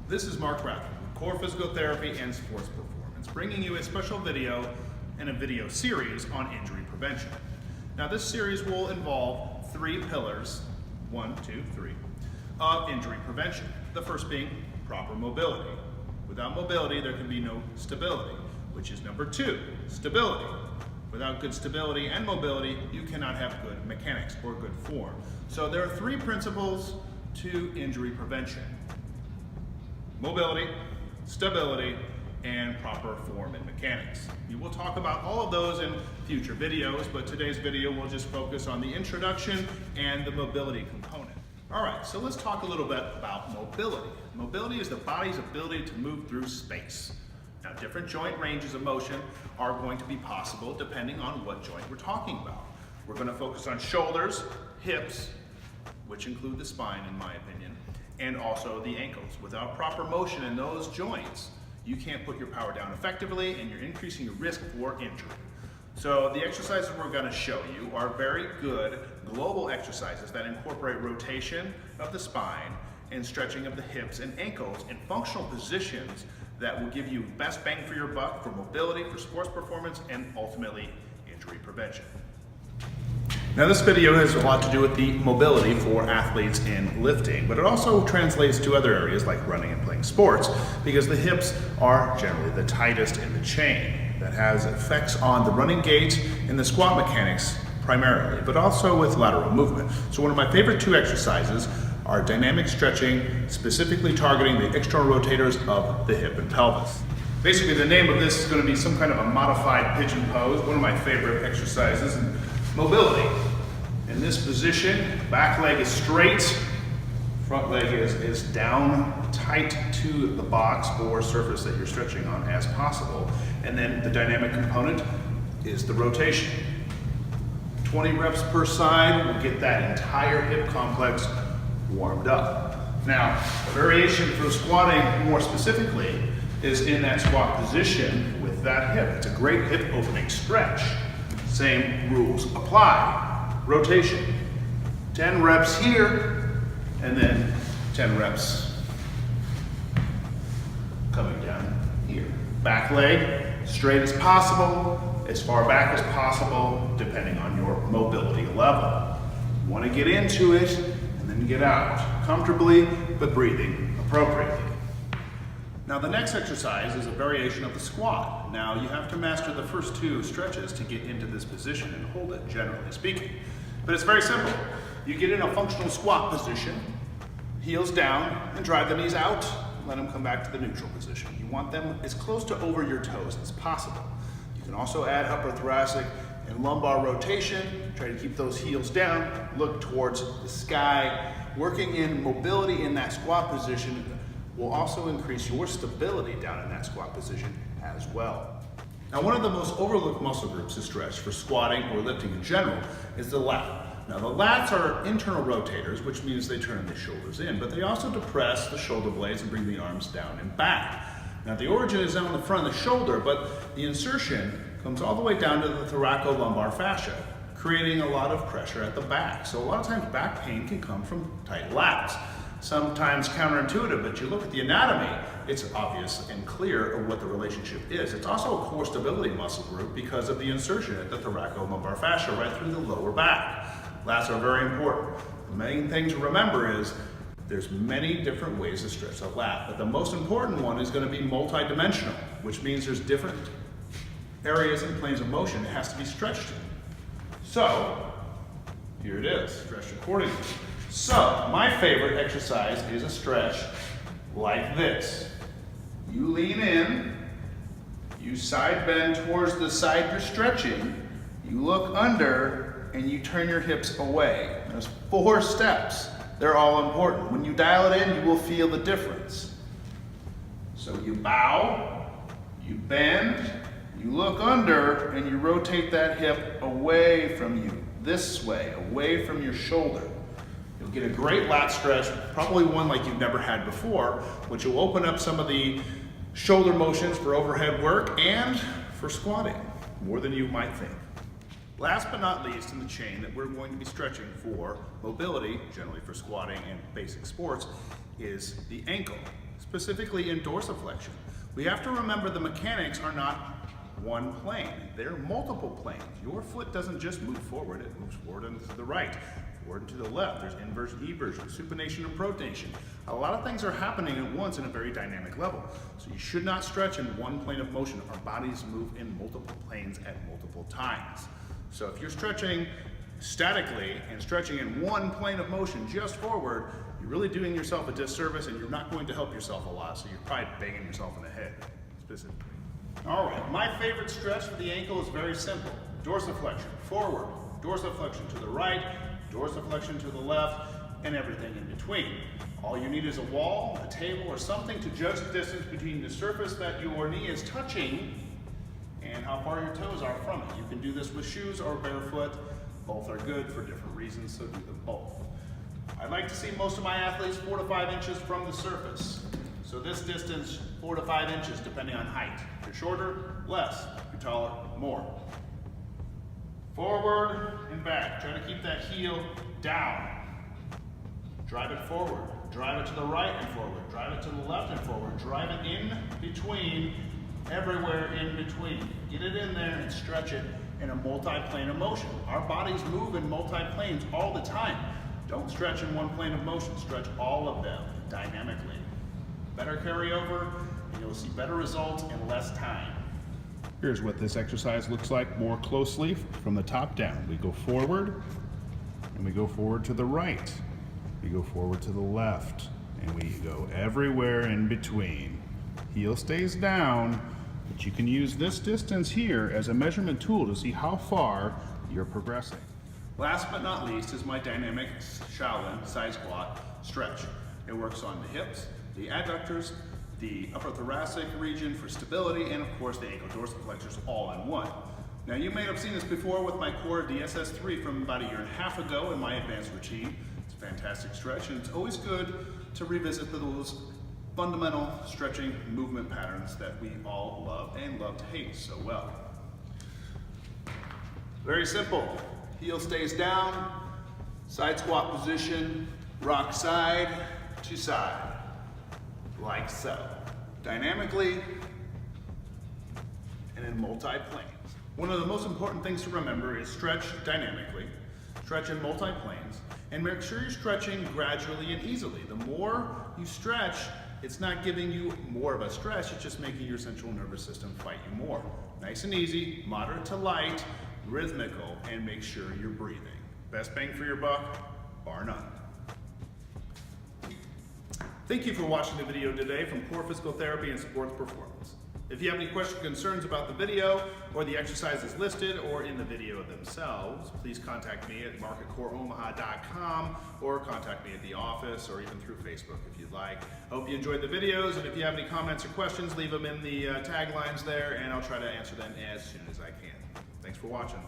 This is Mark Rathman with C.O.R.E Physical Therapy and Sports Performance, bringing you a special video and a video series on injury prevention. Now this series will involve three pillars, 1, 2, 3, of injury prevention. The first being proper mobility. Without mobility, there can be no stability, which is number 2, stability. Without good stability and mobility, you cannot have good mechanics or good form. So there are 3 principles to injury prevention: mobility, stability, and proper form and mechanics. We will talk about all of those in future videos, but today's video will just focus on the introduction and the mobility component. All right, so let's talk a little bit about mobility. Mobility is the body's ability to move through space. Now, different joint ranges of motion are going to be possible depending on what joint we're talking about. We're going to focus on shoulders, hips, which include the spine in my opinion, and also the ankles. Without proper motion in those joints, you can't put your power down effectively and you're increasing your risk for injury. So the exercises we're going to show you are very good global exercises that incorporate rotation of the spine and stretching of the hips and ankles in functional positions that will give you best bang for your buck for mobility, for sports performance, and ultimately injury prevention. Now this video has a lot to do with the mobility for athletes in lifting, but it also translates to other areas like running and playing sports, because the hips are generally the tightest in the chain. That has effects on the running gait and the squat mechanics primarily, but also with lateral movement. So one of my favorite 2 exercises are dynamic stretching, specifically targeting the external rotators of the hip and pelvis. Basically the name of this is going to be some kind of a modified pigeon pose, one of my favorite exercises. And mobility. In this position, back leg is straight, front leg is down tight to the box or surface that you're stretching on as possible. And then the dynamic component is the rotation. 20 reps per side will get that entire hip complex warmed up. Now, a variation for squatting more specifically is in that squat position with that hip. It's a great hip opening stretch. Same rules apply. Rotation. 10 reps here, and then 10 reps coming down here. Back leg, straight as possible, as far back as possible, depending on your mobility level. You want to get into it, and then get out. Comfortably, but breathing appropriately. Now the next exercise is a variation of the squat. Now you have to master the first 2 stretches to get into this position and hold it, generally speaking. But it's very simple. You get in a functional squat position, heels down, and drive the knees out, let them come back to the neutral position. You want them as close to over your toes as possible. You can also add upper thoracic and lumbar rotation, try to keep those heels down, look towards the sky. Working in mobility in that squat position will also increase your stability down in that squat position as well. Now one of the most overlooked muscle groups to stretch for squatting or lifting in general is the lat. Now the lats are internal rotators, which means they turn the shoulders in, but they also depress the shoulder blades and bring the arms down and back. Now the origin is on the front of the shoulder, but the insertion comes all the way down to the thoracolumbar fascia, creating a lot of pressure at the back. So a lot of times back pain can come from tight lats. Sometimes counterintuitive, but you look at the anatomy, it's obvious and clear of what the relationship is. It's also a core stability muscle group because of the insertion at the thoracolumbar fascia right through the lower back. Lats are very important. The main thing to remember is there's many different ways to stretch the lat, but the most important one is going to be multidimensional, which means there's different areas and planes of motion it has to be stretched in. So, here it is, stretched accordingly. So, my favorite exercise is a stretch like this. You lean in, you side bend towards the side you're stretching, you look under, and you turn your hips away. There's 4 steps. They're all important. When you dial it in, you will feel the difference. So you bow, you bend, you look under, and you rotate that hip away from you, this way, away from your shoulder. You'll get a great lat stretch, probably one like you've never had before, which will open up some of the shoulder motions for overhead work and for squatting, more than you might think. Last but not least in the chain that we're going to be stretching for mobility, generally for squatting and basic sports, is the ankle. specifically in dorsiflexion. We have to remember the mechanics are not one plane. They're multiple planes. Your foot doesn't just move forward, it moves forward and to the right, forward and to the left. There's inversion, eversion, supination, and pronation. A lot of things are happening at once in a very dynamic level. So you should not stretch in one plane of motion. Our bodies move in multiple planes at multiple times. So if you're stretching statically and stretching in one plane of motion just forward, you're really doing yourself a disservice and you're not going to help yourself a lot. So you're probably banging yourself in the head, specifically. All right, my favorite stretch for the ankle is very simple. Dorsiflexion, forward, dorsiflexion to the right, dorsiflexion to the left, and everything in between. All you need is a wall, a table, or something to judge the distance between the surface that your knee is touching and how far your toes are from it. You can do this with shoes or barefoot. Both are good for different reasons, so do them both. I like to see most of my athletes 4 to 5 inches from the surface. So this distance, 4 to 5 inches, depending on height. If you're shorter, less. If you're taller, more. Forward and back. Try to keep that heel down. Drive it forward. Drive it to the right and forward. Drive it to the left and forward. Drive it in between, everywhere in between. Get it in there and stretch it in a multi-plane of motion. Our bodies move in multi-planes all the time. Don't stretch in one plane of motion. Stretch all of them dynamically. Better carryover, and you'll see better results in less time. Here's what this exercise looks like more closely from the top down. We go forward, and we go forward to the right. We go forward to the left, and we go everywhere in between. Heel stays down, but you can use this distance here as a measurement tool to see how far you're progressing. Last but not least is my dynamic Shaolin side squat stretch. It works on the hips, the adductors, the upper thoracic region for stability, and of course the ankle dorsiflexors all in one. Now you may have seen this before with my C.O.R.E DSS3 from about 1.5 years ago in my advanced routine. It's a fantastic stretch, and it's always good to revisit those fundamental stretching movement patterns that we all love and love to hate so well. Very simple. Heel stays down, side squat position, rock side to side, like so. Dynamically and in multi-planes. One of the most important things to remember is stretch dynamically, stretch in multi-planes, and make sure you're stretching gradually and easily. The more you stretch, it's not giving you more of a stretch, it's just making your central nervous system fight you more. Nice and easy, moderate to light, rhythmical, and make sure you're breathing. Best bang for your buck, bar none. Thank you for watching the video today from C.O.R.E Physical Therapy and Sports Performance. If you have any questions or concerns about the video or the exercises listed or in the video themselves, please contact me at mark@coreomaha.com or contact me at the office or even through Facebook if you'd like. I hope you enjoyed the videos, and if you have any comments or questions, leave them in the taglines there and I'll try to answer them as soon as I can. Thanks for watching.